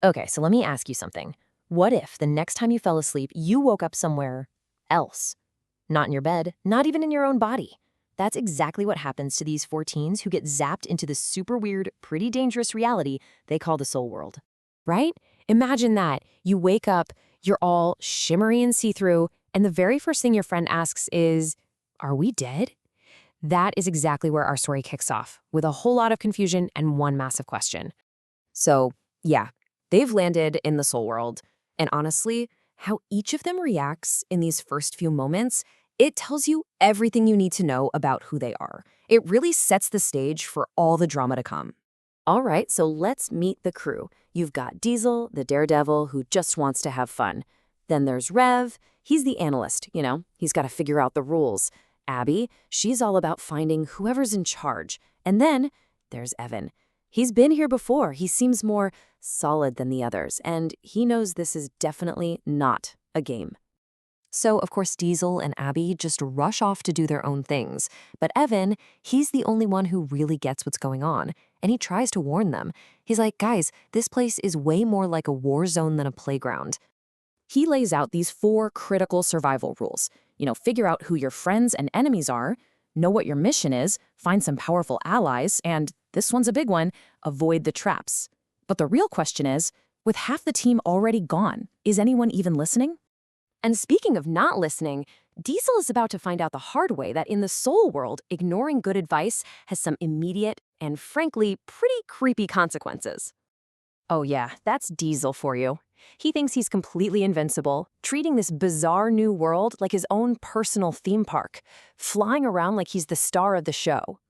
Okay, so let me ask you something. What if the next time you fell asleep, you woke up somewhere else? Not in your bed, not even in your own body. That's exactly what happens to these 14s who get zapped into the super weird, pretty dangerous reality they call the soul world. Right? Imagine that. You wake up, you're all shimmery and see-through, and the very first thing your friend asks is, "Are we dead?" That is exactly where our story kicks off, with a whole lot of confusion and one massive question. So, yeah, they've landed in the soul world. And honestly, how each of them reacts in these first few moments, it tells you everything you need to know about who they are. It really sets the stage for all the drama to come. All right, so let's meet the crew. You've got Diesel, the daredevil who just wants to have fun. Then there's Rev. He's the analyst, he's got to figure out the rules. Abby, she's all about finding whoever's in charge. And then there's Evan. He's been here before. He seems more solid than the others, and he knows this is definitely not a game. So, of course, Diesel and Abby just rush off to do their own things. But Evan, he's the only one who really gets what's going on, and he tries to warn them. He's like, guys, this place is way more like a war zone than a playground. He lays out these 4 critical survival rules. Figure out who your friends and enemies are, know what your mission is, find some powerful allies, and this one's a big one, avoid the traps. But the real question is, with half the team already gone, is anyone even listening? And speaking of not listening, Diesel is about to find out the hard way that in the soul world, ignoring good advice has some immediate and frankly pretty creepy consequences. Oh yeah, that's Diesel for you. He thinks he's completely invincible, treating this bizarre new world like his own personal theme park, flying around like he's the star of the show.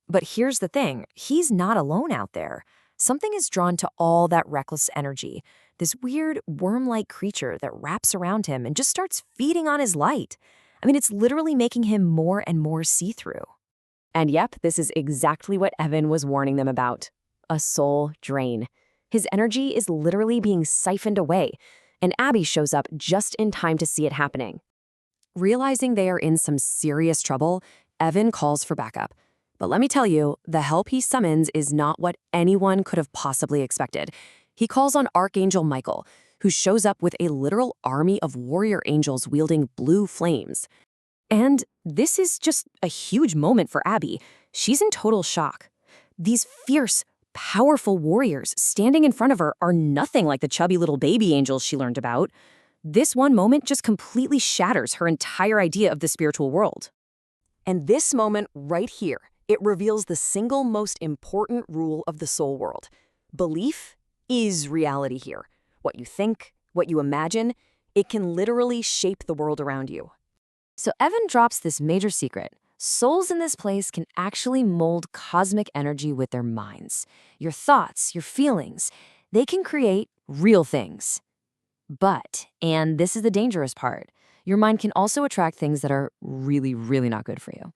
But here's the thing, he's not alone out there. Something is drawn to all that reckless energy, this weird worm-like creature that wraps around him and just starts feeding on his light. I mean, it's literally making him more and more see-through. And yep, this is exactly what Evan was warning them about. A soul drain. His energy is literally being siphoned away, and Abby shows up just in time to see it happening. Realizing they are in some serious trouble, Evan calls for backup. But let me tell you, the help he summons is not what anyone could have possibly expected. He calls on Archangel Michael, who shows up with a literal army of warrior angels wielding blue flames. And this is just a huge moment for Abby. She's in total shock. These fierce, powerful warriors standing in front of her are nothing like the chubby little baby angels she learned about. This one moment just completely shatters her entire idea of the spiritual world. And this moment right here, it reveals the single most important rule of the soul world. Belief is reality here. What you think, what you imagine, it can literally shape the world around you. So Evan drops this major secret. Souls in this place can actually mold cosmic energy with their minds. Your thoughts, your feelings, they can create real things. But, and this is the dangerous part, your mind can also attract things that are really, really not good for you.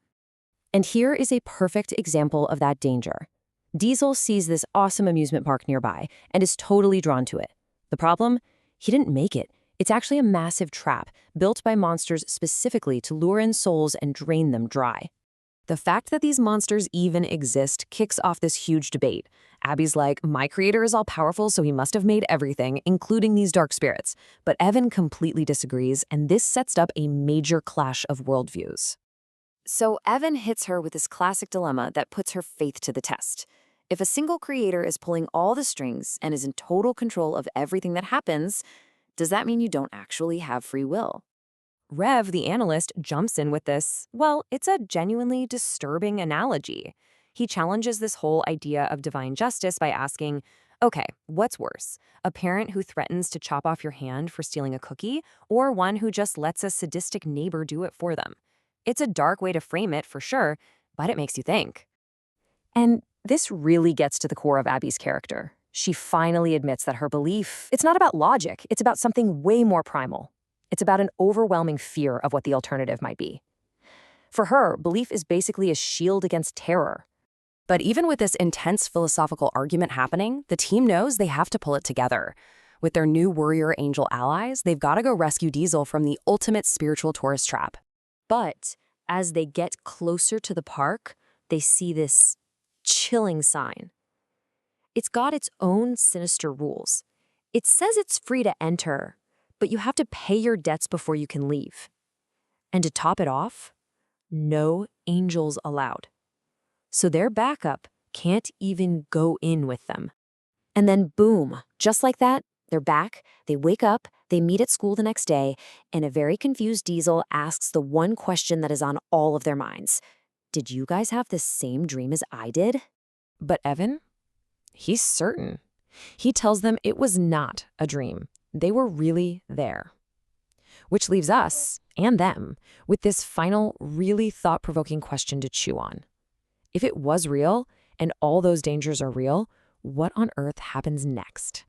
And here is a perfect example of that danger. Diesel sees this awesome amusement park nearby and is totally drawn to it. The problem? He didn't make it. It's actually a massive trap built by monsters specifically to lure in souls and drain them dry. The fact that these monsters even exist kicks off this huge debate. Abby's like, my creator is all-powerful, so he must have made everything, including these dark spirits. But Evan completely disagrees, and this sets up a major clash of worldviews. So Evan hits her with this classic dilemma that puts her faith to the test. If a single creator is pulling all the strings and is in total control of everything that happens, does that mean you don't actually have free will? Rev, the analyst, jumps in with this, well, it's a genuinely disturbing analogy. He challenges this whole idea of divine justice by asking, okay, what's worse? A parent who threatens to chop off your hand for stealing a cookie, or one who just lets a sadistic neighbor do it for them? It's a dark way to frame it, for sure, but it makes you think. And this really gets to the core of Abby's character. She finally admits that her belief, it's not about logic, it's about something way more primal. It's about an overwhelming fear of what the alternative might be. For her, belief is basically a shield against terror. But even with this intense philosophical argument happening, the team knows they have to pull it together. With their new warrior angel allies, they've got to go rescue Diesel from the ultimate spiritual tourist trap. But as they get closer to the park, they see this chilling sign. It's got its own sinister rules. It says it's free to enter, but you have to pay your debts before you can leave. And to top it off, no angels allowed. So their backup can't even go in with them. And then boom, just like that, they're back, they wake up, they meet at school the next day, and a very confused Diesel asks the one question that is on all of their minds. Did you guys have the same dream as I did? But Evan? He's certain. He tells them it was not a dream. They were really there. Which leaves us, and them, with this final, really thought-provoking question to chew on. If it was real, and all those dangers are real, what on earth happens next?